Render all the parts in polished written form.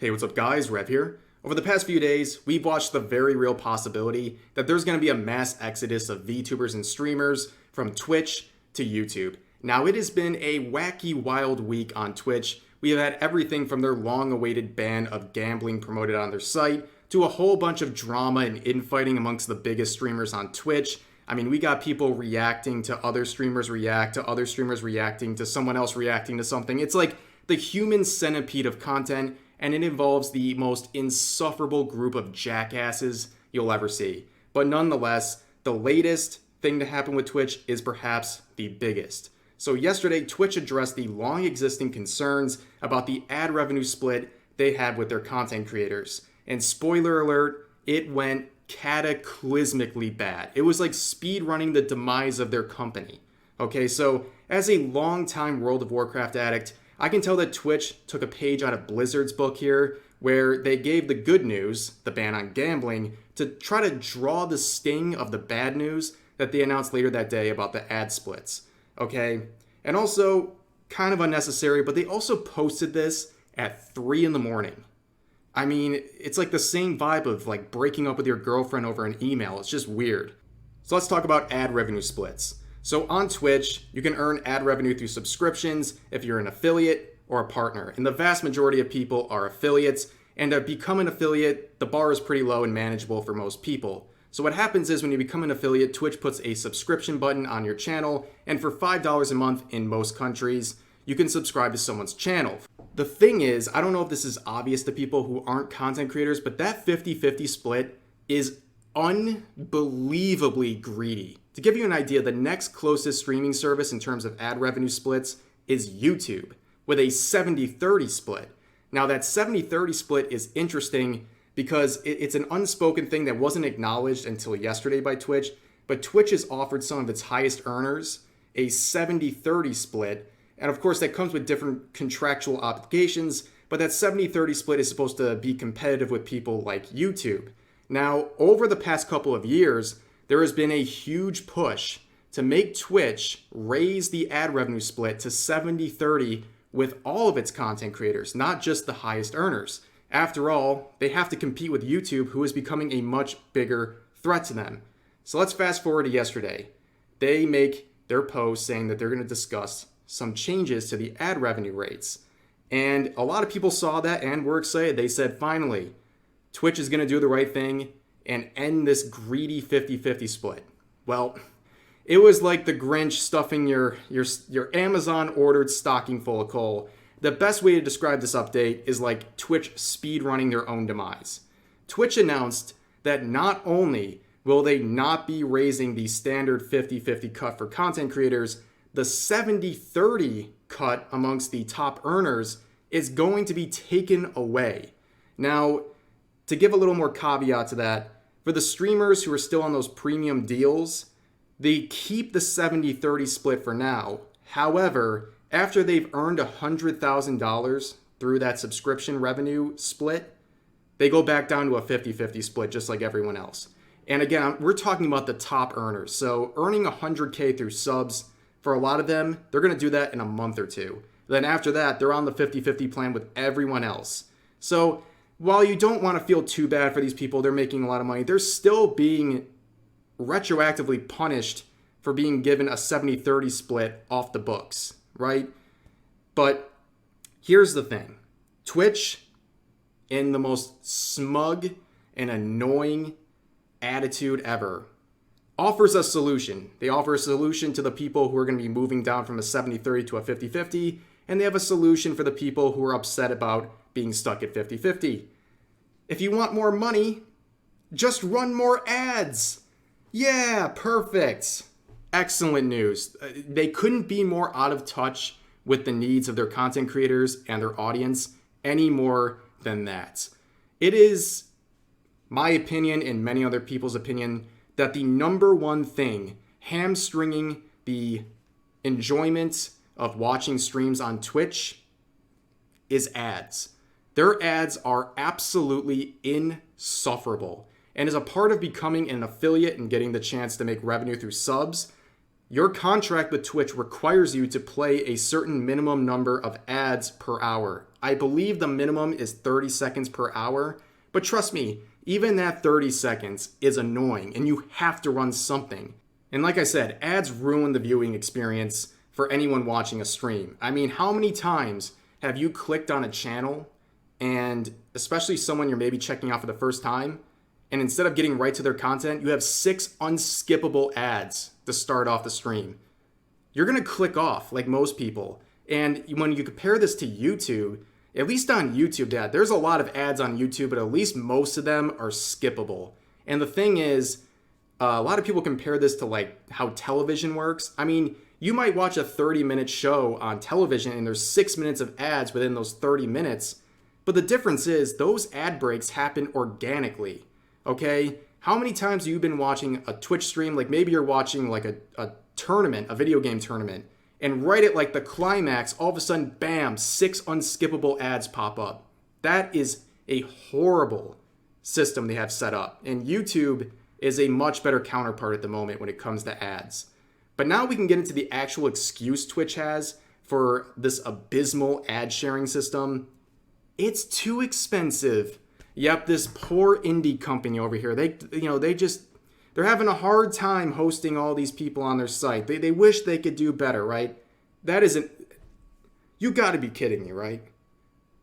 Hey, what's up guys? Rev here. Over the past few days, we've watched the very real possibility that there's going to be a mass exodus of VTubers and streamers from Twitch to YouTube. Now, it has been a wacky, wild week on Twitch. We have had everything from their long-awaited ban of gambling promoted on their site to a whole bunch of drama and infighting amongst the biggest streamers on Twitch. I mean, we got people reacting to other streamers react to other streamers reacting to someone else reacting to something. It's like the human centipede of content, and it involves the most insufferable group of jackasses you'll ever see. But nonetheless, the latest thing to happen with Twitch is perhaps the biggest. So yesterday, Twitch addressed the long-existing concerns about the ad revenue split they had with their content creators. And spoiler alert, it went cataclysmically bad. It was like speedrunning the demise of their company. Okay, so as a longtime World of Warcraft addict, I can tell that Twitch took a page out of Blizzard's book here, where they gave the good news, the ban on gambling, to try to draw the sting of the bad news that they announced later that day about the ad splits. Okay, and also kind of unnecessary, but they also posted this at 3 in the morning. I mean, it's like the same vibe of like breaking up with your girlfriend over an email. It's just weird. So let's talk about ad revenue splits. So on Twitch, you can earn ad revenue through subscriptions if you're an affiliate or a partner. And the vast majority of people are affiliates. And to become an affiliate, the bar is pretty low and manageable for most people. So what happens is when you become an affiliate, Twitch puts a subscription button on your channel. And for $5 a month in most countries, you can subscribe to someone's channel. The thing is, I don't know if this is obvious to people who aren't content creators, but that 50-50 split is unbelievably greedy. To give you an idea, the next closest streaming service in terms of ad revenue splits is YouTube, with a 70-30 split. Now that 70-30 split is interesting because it's an unspoken thing that wasn't acknowledged until yesterday by Twitch, but Twitch has offered some of its highest earners a 70-30 split, and of course that comes with different contractual obligations, but that 70-30 split is supposed to be competitive with people like YouTube. Now, over the past couple of years, there has been a huge push to make Twitch raise the ad revenue split to 70-30 with all of its content creators, not just the highest earners. After all, they have to compete with YouTube, who is becoming a much bigger threat to them. So let's fast forward to yesterday. They make their post saying that they're going to discuss some changes to the ad revenue rates. And a lot of people saw that and were excited. They said, finally, Twitch is going to do the right thing and end this greedy 50-50 split. Well, it was like the Grinch stuffing your Amazon ordered stocking full of coal. The best way to describe this update is like Twitch speedrunning their own demise. Twitch announced that not only will they not be raising the standard 50-50 cut for content creators, the 70-30 cut amongst the top earners is going to be taken away. Now, to give a little more caveat to that, for the streamers who are still on those premium deals, they keep the 70-30 split for now. However, after they've earned $100,000 through that subscription revenue split, they go back down to a 50-50 split just like everyone else. And again, we're talking about the top earners. So earning $100K through subs, for a lot of them, they're going to do that in a month or two. Then after that, they're on the 50-50 plan with everyone else. So while you don't want to feel too bad for these people, they're making a lot of money, they're still being retroactively punished for being given a 70-30 split off the books, right? But here's the thing. Twitch, in the most smug and annoying attitude ever, offers a solution. They offer a solution to the people who are going to be moving down from a 70-30 to a 50-50, and they have a solution for the people who are upset about being stuck at 50-50. If you want more money, just run more ads. Yeah, perfect. Excellent news. They couldn't be more out of touch with the needs of their content creators and their audience any more than that. It is my opinion and many other people's opinion that the number one thing hamstringing the enjoyment of watching streams on Twitch is ads. Their ads are absolutely insufferable. And as a part of becoming an affiliate and getting the chance to make revenue through subs, Your contract with Twitch requires you to play a certain minimum number of ads per hour. I believe the minimum is 30 seconds per hour, but trust me, even that 30 seconds is annoying and you have to run something. And like I said, ads ruin the viewing experience for anyone watching a stream. I mean, how many times have you clicked on a channel and especially someone you're maybe checking out for the first time, and instead of getting right to their content, you have 6 unskippable ads to start off the stream? You're going to click off like most people. And when you compare this to YouTube, at least on YouTube, Dad, there's a lot of ads on YouTube, but at least most of them are skippable. And the thing is, a lot of people compare this to like how television works. I mean, you might watch a 30-minute show on television and there's 6 minutes of ads within those 30 minutes. But the difference is those ad breaks happen organically. Okay? How many times have you been watching a Twitch stream? Like maybe you're watching like a tournament, a video game tournament, and right at like the climax, all of a sudden, bam, 6 unskippable ads pop up. That is a horrible system they have set up. And YouTube is a much better counterpart at the moment when it comes to ads. But now we can get into the actual excuse Twitch has for this abysmal ad sharing system. It's too expensive. Yep, this poor indie company over here, they're having a hard time hosting all these people on their site. They wish they could do better, right? That isn't, you gotta be kidding me, right?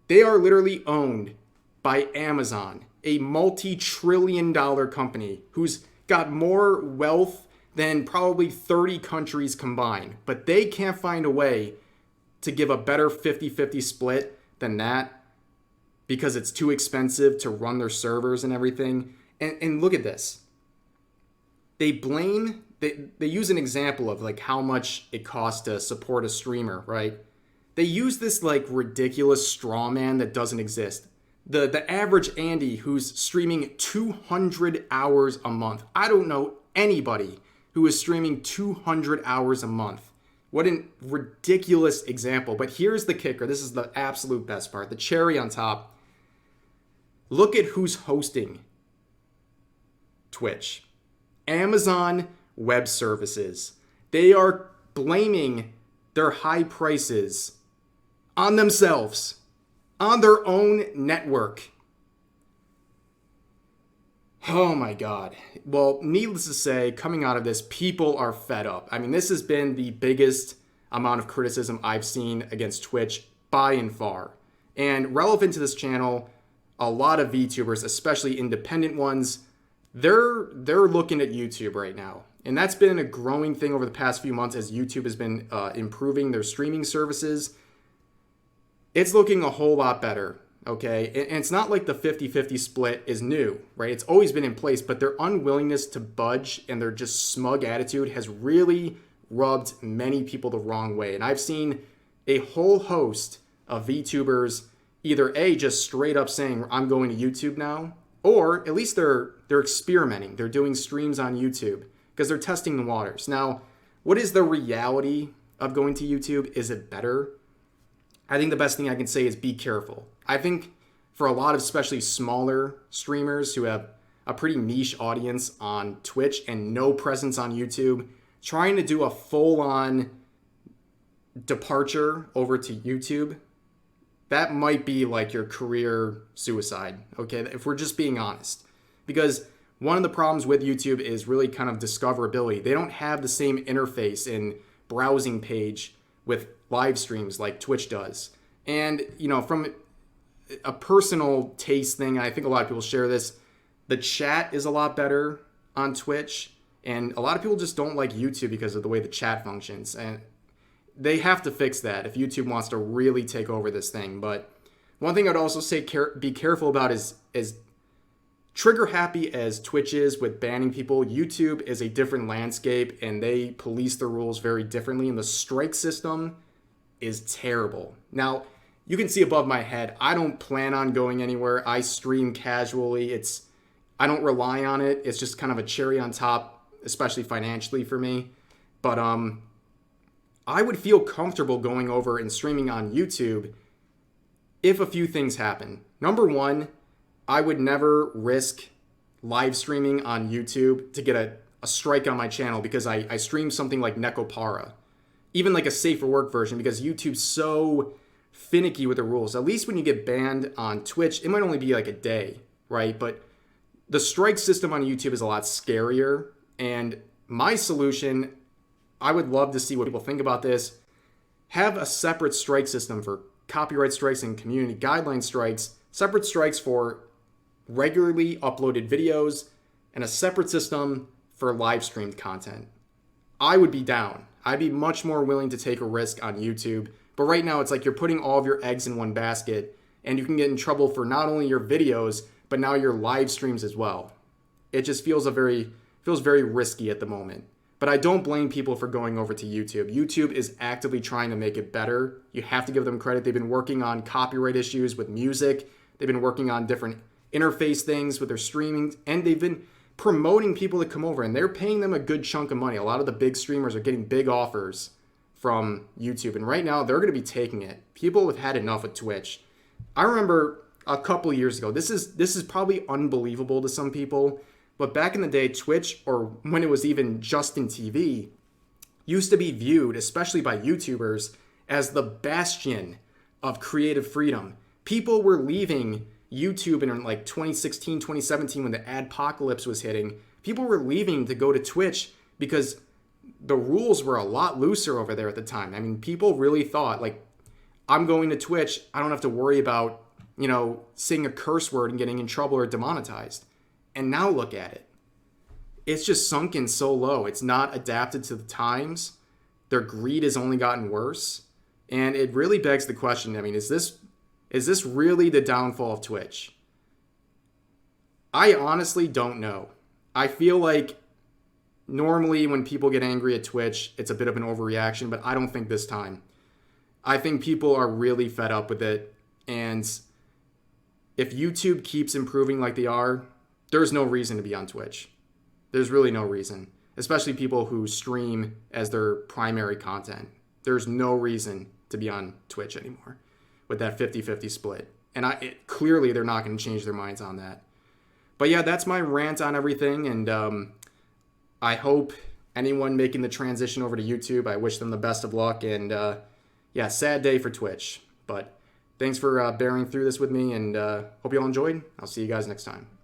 They are literally owned by Amazon, a multi-trillion-dollar company who's got more wealth than probably 30 countries combined. But they can't find a way to give a better 50-50 split than that because it's too expensive to run their servers and everything. And look at this. They use an example of like how much it costs to support a streamer, right? They use this like ridiculous straw man that doesn't exist. The average Andy who's streaming 200 hours a month. I don't know anybody who is streaming 200 hours a month. What a ridiculous example. But here's the kicker. This is the absolute best part. The cherry on top. Look at who's hosting Twitch. Amazon Web Services. They are blaming their high prices on themselves, on their own network. Oh my God. Well, needless to say, coming out of this, people are fed up. I mean, this has been the biggest amount of criticism I've seen against Twitch by and far. And relevant to this channel, a lot of VTubers, especially independent ones, they're looking at YouTube right now. And that's been a growing thing over the past few months as YouTube has been improving their streaming services. It's looking a whole lot better, okay? And it's not like the 50-50 split is new, right? It's always been in place, but their unwillingness to budge and their just smug attitude has really rubbed many people the wrong way. And I've seen a whole host of VTubers either A, just straight up saying, I'm going to YouTube now, or at least they're experimenting. They're doing streams on YouTube because they're testing the waters. Now, what is the reality of going to YouTube? Is it better? I think the best thing I can say is be careful. I think for a lot of especially smaller streamers who have a pretty niche audience on Twitch and no presence on YouTube, trying to do a full-on departure over to YouTube, that might be like your career suicide, okay? If we're just being honest. Because one of the problems with YouTube is really kind of discoverability. They don't have the same interface and browsing page with live streams like Twitch does. And, you know, from a personal taste thing, I think a lot of people share this, the chat is a lot better on Twitch. And a lot of people just don't like YouTube because of the way the chat functions. And they have to fix that if YouTube wants to really take over this thing. But one thing I'd also say be careful about is trigger happy as Twitch is with banning people. YouTube is a different landscape and they police the rules very differently. And the strike system is terrible. Now, you can see above my head, I don't plan on going anywhere. I stream casually. I don't rely on it. It's just kind of a cherry on top, especially financially for me. But I would feel comfortable going over and streaming on YouTube if a few things happen. Number one, I would never risk live streaming on YouTube to get a strike on my channel because I stream something like Nekopara, even like a safer work version, because YouTube's so finicky with the rules. At least when you get banned on Twitch, it might only be like a day, right? But the strike system on YouTube is a lot scarier. And my solution, I would love to see what people think about this. Have a separate strike system for copyright strikes and community guideline strikes, separate strikes for regularly uploaded videos, and a separate system for live streamed content. I would be down. I'd be much more willing to take a risk on YouTube. But right now, it's like you're putting all of your eggs in one basket, and you can get in trouble for not only your videos, but now your live streams as well. It just feels very risky at the moment. But I don't blame people for going over to YouTube. YouTube is actively trying to make it better. You have to give them credit. They've been working on copyright issues with music. They've been working on different interface things with their streaming, and they've been promoting people to come over, and they're paying them a good chunk of money. A lot of the big streamers are getting big offers from YouTube, and right now they're going to be taking it. People have had enough with Twitch. I remember a couple of years ago, this is probably unbelievable to some people, but back in the day, Twitch, or when it was even Justin TV, used to be viewed, especially by YouTubers, as the bastion of creative freedom. People were leaving YouTube in like 2016, 2017, when the adpocalypse was hitting. People were leaving to go to Twitch because the rules were a lot looser over there at the time. I mean, people really thought, like, I'm going to Twitch, I don't have to worry about, saying a curse word and getting in trouble or demonetized. And now look at it. It's just sunken so low. It's not adapted to the times. Their greed has only gotten worse. And it really begs the question, I mean, is this really the downfall of Twitch? I honestly don't know. I feel like normally when people get angry at Twitch, it's a bit of an overreaction, but I don't think this time. I think people are really fed up with it. And if YouTube keeps improving like they are, there's no reason to be on Twitch. There's really no reason, especially people who stream as their primary content. There's no reason to be on Twitch anymore with that 50-50 split. And clearly they're not going to change their minds on that. But yeah, that's my rant on everything. And I hope anyone making the transition over to YouTube, I wish them the best of luck. And yeah, sad day for Twitch. But thanks for bearing through this with me, and hope you all enjoyed. I'll see you guys next time.